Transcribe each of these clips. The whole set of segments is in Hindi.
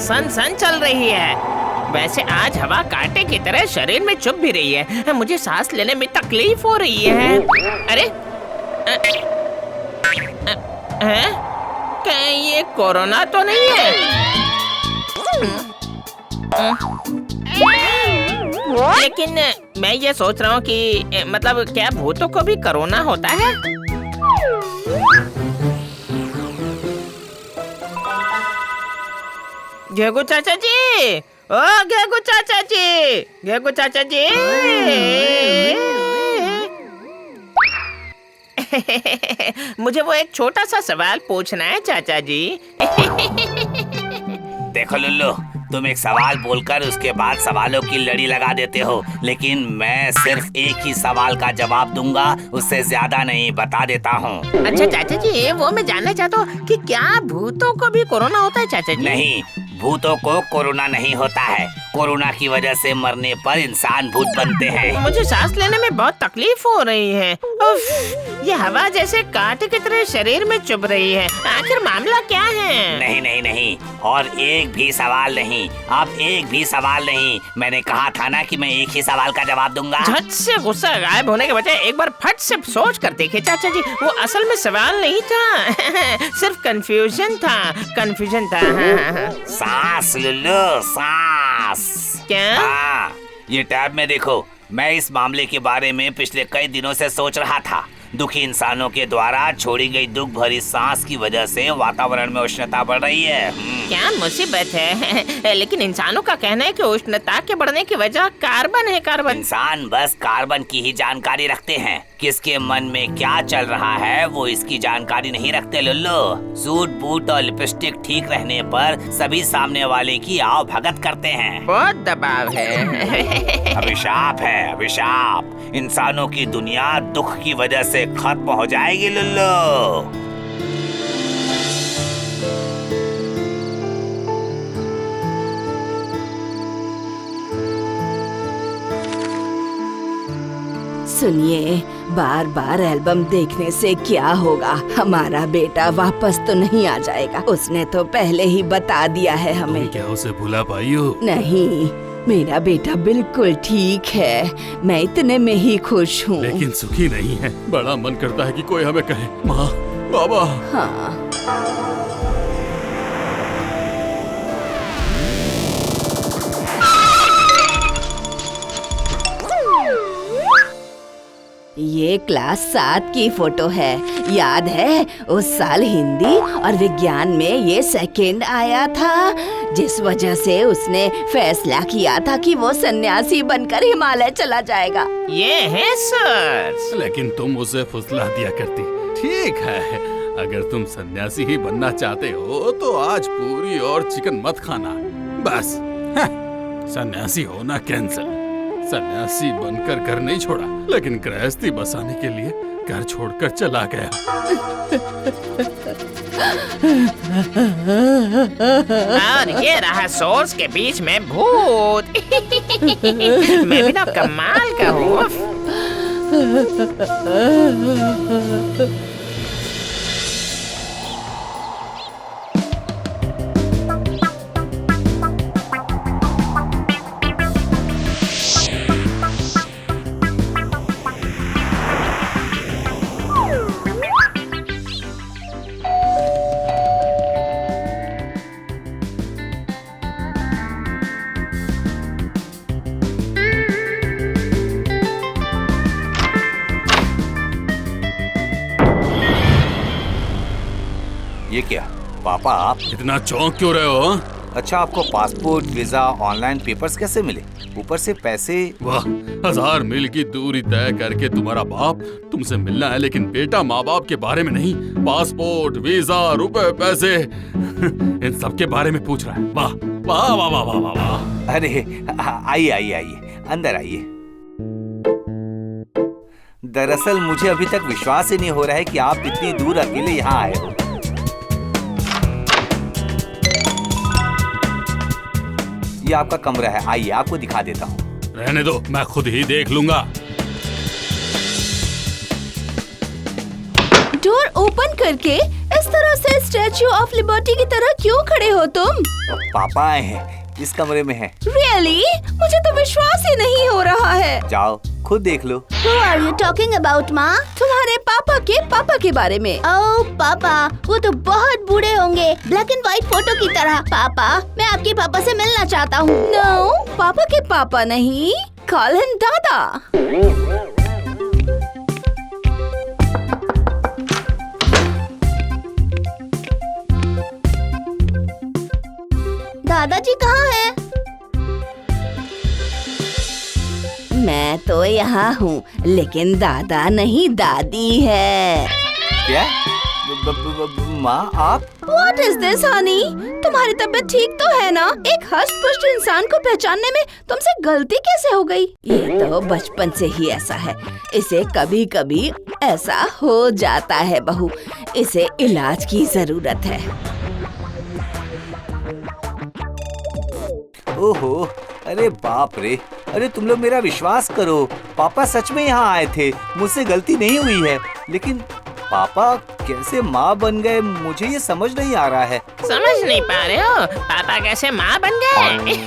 सन सन चल रही है। वैसे आज हवा कांटे की तरह शरीर में चुभ भी रही है। मुझे सांस लेने में तकलीफ हो रही है। अरे कहीं ये कोरोना तो नहीं है? लेकिन मैं ये सोच रहा हूँ कि मतलब क्या भूतों को भी कोरोना होता है? घेगू चाचा जी, ओ घेगू चाचा जी, घेगू चाचा जी। मुझे वो एक छोटा सा सवाल पूछना है चाचा जी। देखो लुल्लू, तुम एक सवाल बोलकर उसके बाद सवालों की लड़ी लगा देते हो, लेकिन मैं सिर्फ एक ही सवाल का जवाब दूंगा, उससे ज्यादा नहीं, बता देता हूँ। अच्छा चाचा जी, वो मैं जानना चाहता हूँ कि क्या भूतों को भी कोरोना होता है चाचा जी? नहीं, भूतों को कोरोना नहीं होता है। कोरोना की वजह से मरने पर इंसान भूत बनते हैं। मुझे सांस लेने में बहुत तकलीफ हो रही है। उफ, ये हवा जैसे कांटे की तरह शरीर में चुभ रही है। आखिर मामला क्या है? नहीं नहीं नहीं, और एक भी सवाल नहीं, अब एक भी सवाल नहीं। मैंने कहा था ना कि मैं एक ही सवाल का जवाब दूंगा। झट से गुस्सा गायब होने के बजाय एक बार फट से सोच कर देखे चाचा जी, वो असल में सवाल नहीं था। सिर्फ कंफ्यूजन था। हाँ। सांस लुल्लू, सांस। क्या? हाँ, ये टैब में देखो। मैं इस मामले के बारे में पिछले कई दिनों से सोच रहा था। दुखी इंसानों के द्वारा छोड़ी गई दुख भरी सांस की वजह से वातावरण में उष्णता बढ़ रही है। क्या मुसीबत है। लेकिन इंसानों का कहना है कि उष्णता के बढ़ने की वजह कार्बन है। कार्बन? इंसान बस कार्बन की ही जानकारी रखते हैं। किसके मन में क्या चल रहा है वो इसकी जानकारी नहीं रखते लुल्लू। सूट बूट और लिपस्टिक ठीक रहने पर सभी सामने वाले की आओ भगत करते हैं। बहुत दबाव है। अभिशाप है, अभिशाप। इंसानों की दुनिया दुख की वजह से खत्म हो जाएगी लुल्लू। सुनिए, बार बार एल्बम देखने से क्या होगा? हमारा बेटा वापस तो नहीं आ जाएगा। उसने तो पहले ही बता दिया है हमें। क्या उसे भुला पाई हो? नहीं, मेरा बेटा बिल्कुल ठीक है। मैं इतने में ही खुश हूँ। लेकिन सुखी नहीं है। बड़ा मन करता है कि कोई हमें कहे, माँ, बाबा। हाँ। ये क्लास 7 की फोटो है। याद है उस साल हिंदी और विज्ञान में ये सेकंड आया था, जिस वजह से उसने फैसला किया था कि वो सन्यासी बनकर हिमालय चला जाएगा। ये है सर। लेकिन तुम उसे फुसला दिया करती। ठीक है, अगर तुम सन्यासी ही बनना चाहते हो तो आज पूरी और चिकन मत खाना। बस सन्यासी होना कैंसिल। सन्यासी बनकर घर नहीं छोड़ा, लेकिन गृहस्थी बसाने के लिए घर छोड़कर चला गया। और ये रहा सोर्स के बीच में भूत। मैं भी ना कमाल का हूँ। ये क्या पापा, आप इतना चौंक क्यों रहे हो? अच्छा, आपको पासपोर्ट, वीजा, ऑनलाइन पेपर्स कैसे मिले? ऊपर से पैसे। वाह, 1000 मील की दूरी तय करके तुम्हारा बाप तुमसे मिलना है, लेकिन बेटा माँ बाप के बारे में नहीं। पासपोर्ट, वीजा, रुपए, पैसे, इन सब के बारे में पूछ रहा है। वाह वाह वाह वाह वाह वाह। अरे आइए आइए आइए, अंदर आइए। दरअसल मुझे अभी तक विश्वास ही नहीं हो रहा है कि आप इतनी दूर अकेले यहाँ आए हो। ये आपका कमरा है, आइए आपको दिखा देता हूँ। रहने दो, मैं खुद ही देख लूंगा। डोर ओपन करके इस तरह से स्टैच्यू ऑफ लिबर्टी की तरह क्यों खड़े हो तुम? पापा आए हैं, इस कमरे में है। Really? मुझे तो विश्वास ही नहीं हो रहा है। जाओ खुद देख लो। Who are you talking about, माँ? तुम्हारे पापा के बारे में। ओह पापा, वो तो बहुत बूढ़े होंगे, ब्लैक एंड व्हाइट फोटो की तरह। पापा, मैं आपके पापा से मिलना चाहता हूँ। No, पापा के पापा नहीं, call him दादा। दादाजी कहाँ हैं? मैं तो यहाँ हूँ, लेकिन दादा नहीं दादी है। क्या? माँ आप? What is this, honey? तुम्हारी तबीयत ठीक तो है ना? एक हष्ट-पुष्ट इंसान को पहचानने में तुमसे गलती कैसे हो गई? ये तो बचपन से ही ऐसा है। इसे कभी-कभी ऐसा हो जाता है बहू। इसे इलाज की जरूरत है। ओहो, अरे बाप रे, अरे तुम लोग मेरा विश्वास करो, पापा सच में यहाँ आए थे, मुझसे गलती नहीं हुई है। लेकिन पापा कैसे माँ बन गए, मुझे ये समझ नहीं आ रहा है। समझ नहीं पा रहे हो पापा कैसे माँ बन गए?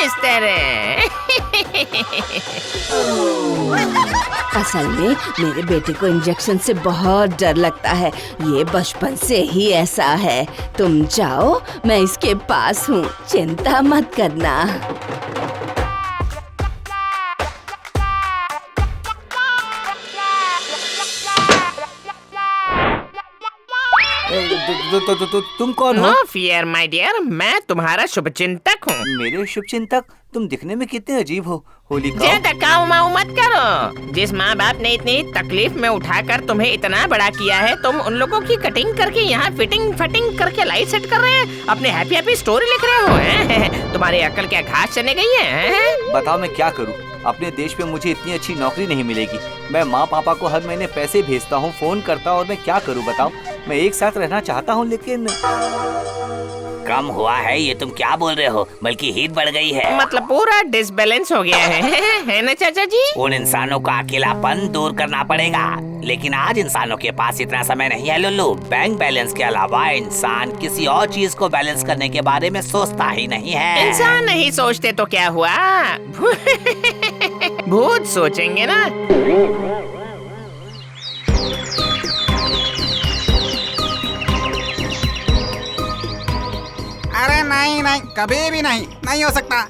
इस तरह। असल में मेरे बेटे को इंजेक्शन से बहुत डर लगता है। ये बचपन से ही ऐसा है। तुम जाओ, मैं इसके पास हूँ, चिंता मत करना। तुम कौन हो? नो फियर माय डियर, मैं तुम्हारा शुभचिंतक हूँ। मेरे शुभचिंतक? तुम दिखने में कितने अजीब हो। होली का ज्यादा काऊ माऊ मत करो। जिस माँ बाप ने इतनी तकलीफ में उठाकर तुम्हें इतना बड़ा किया है, तुम उन लोगों की कटिंग करके यहाँ फिटिंग करके लाइट सेट कर रहे हैं, अपने हैप्पी स्टोरी लिख रहे हो हैं? तुम्हारी अक्ल क्या घास चने गई है? बताओ मैं क्या करूँ? अपने देश में मुझे इतनी अच्छी नौकरी नहीं मिलेगी। मैं माँ पापा को हर महीने पैसे भेजता हूँ, फोन करता हूँ, और मैं क्या करूँ बताओ? मैं एक साथ रहना चाहता हूँ, लेकिन कम हुआ है। ये तुम क्या बोल रहे हो? बल्कि हीट बढ़ गई है। मतलब पूरा डिसबैलेंस हो गया है ना चाचा जी? उन इंसानों का अकेलापन दूर करना पड़ेगा, लेकिन आज इंसानों के पास इतना समय नहीं है लुल्लू। बैंक बैलेंस के अलावा इंसान किसी और चीज को बैलेंस करने के बारे में सोचता ही नहीं है। इंसान नहीं सोचते तो क्या हुआ? भूत सोचेंगे ना। अरे नहीं नहीं, कभी भी नहीं हो सकता।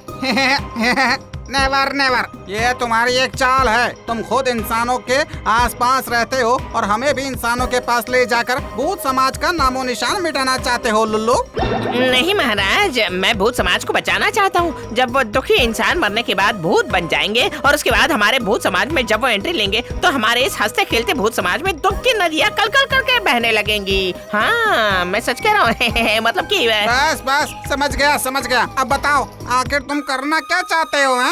Never never. ये तुम्हारी एक चाल है। तुम खुद इंसानों के आसपास रहते हो और हमें भी इंसानों के पास ले जाकर भूत समाज का नामो निशान मिटाना चाहते हो लुल्लू। नहीं महाराज, मैं भूत समाज को बचाना चाहता हूँ। जब वो दुखी इंसान मरने के बाद भूत बन जाएंगे और उसके बाद हमारे भूत समाज में जब वो एंट्री लेंगे, तो हमारे इस हंसते खेलते भूत समाज में दुख की नदियाँ कल कल करके बहने लगेंगी। हाँ, मैं सच कह रहा हूँ। मतलब कि बस समझ गया। अब बताओ, आखिर तुम करना क्या चाहते हो?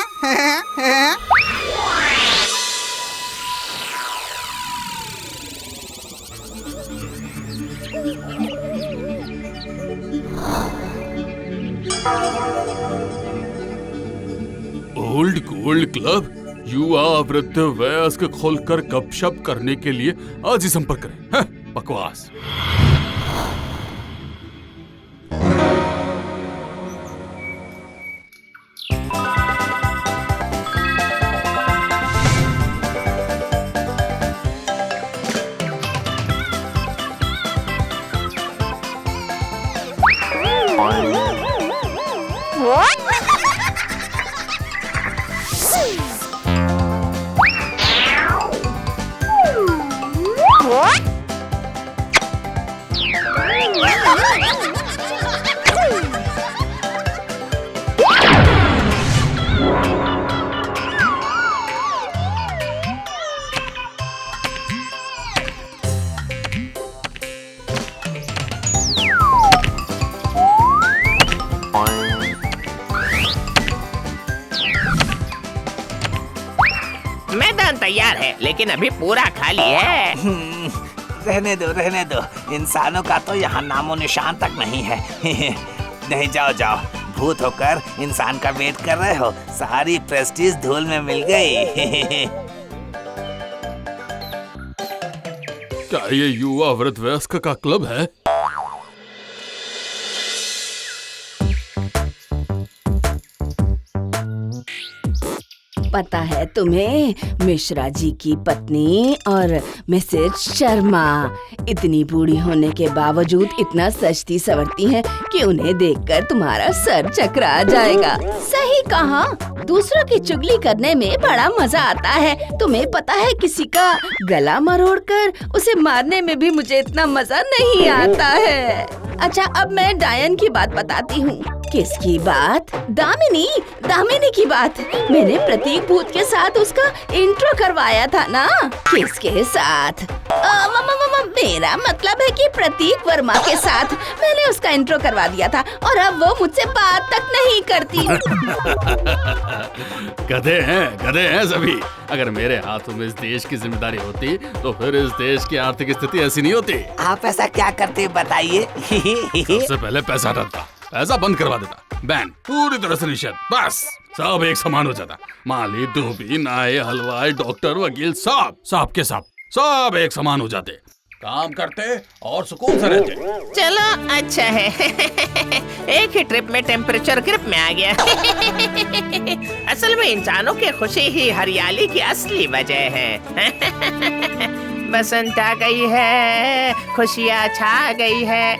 ओल्ड गोल्ड क्लब युवा वृद्ध वयस्क खोलकर गपशप करने के लिए आज ही संपर्क करें। बकवास। मैदान तैयार है, लेकिन अभी पूरा खाली है। रहने दो। इंसानों का तो यहाँ नामो निशान तक नहीं है। नहीं, जाओ। भूत होकर इंसान का वेट कर रहे हो। सारी प्रेस्टीज धूल में मिल गई। क्या ये युवा वृद्ध वयस्क का क्लब है? पता है तुम्हें, मिश्रा जी की पत्नी और मिसेज शर्मा इतनी बूढ़ी होने के बावजूद इतना सजती संवरती हैं कि उन्हें देखकर तुम्हारा सर चकरा जाएगा। सही कहा, दूसरों की चुगली करने में बड़ा मजा आता है। तुम्हें पता है, किसी का गला मरोड़कर उसे मारने में भी मुझे इतना मजा नहीं आता है। अच्छा, अब मैं डायन की बात बताती हूँ। किसकी बात? दामिनी की बात। मैंने प्रतीक भूत के साथ उसका इंट्रो करवाया था ना। किसके साथ? मेरा मतलब है कि प्रतीक वर्मा के साथ मैंने उसका इंट्रो करवा दिया था और अब वो मुझसे बात तक नहीं करती। गधे हैं सभी। अगर मेरे हाथों में इस देश की जिम्मेदारी होती तो फिर इस देश की आर्थिक स्थिति ऐसी नहीं होती। आप ऐसा क्या करते बताइए? सबसे पहले पैसा डालता, पैसा बंद करवा देता, बैन पूरी तरह से निषेध, बस सब एक समान हो जाता। माली, धोबी, नाई, हलवाई, डॉक्टर, वकील, सब के सब एक समान हो जाते, काम करते और सुकून से रहते। चलो अच्छा है। एक ही ट्रिप में टेम्परेचर ग्रिप में आ गया। असल में इंसानों की खुशी ही हरियाली की असली वजह है। बसंत आ गई है, खुशियाँ छा गई है।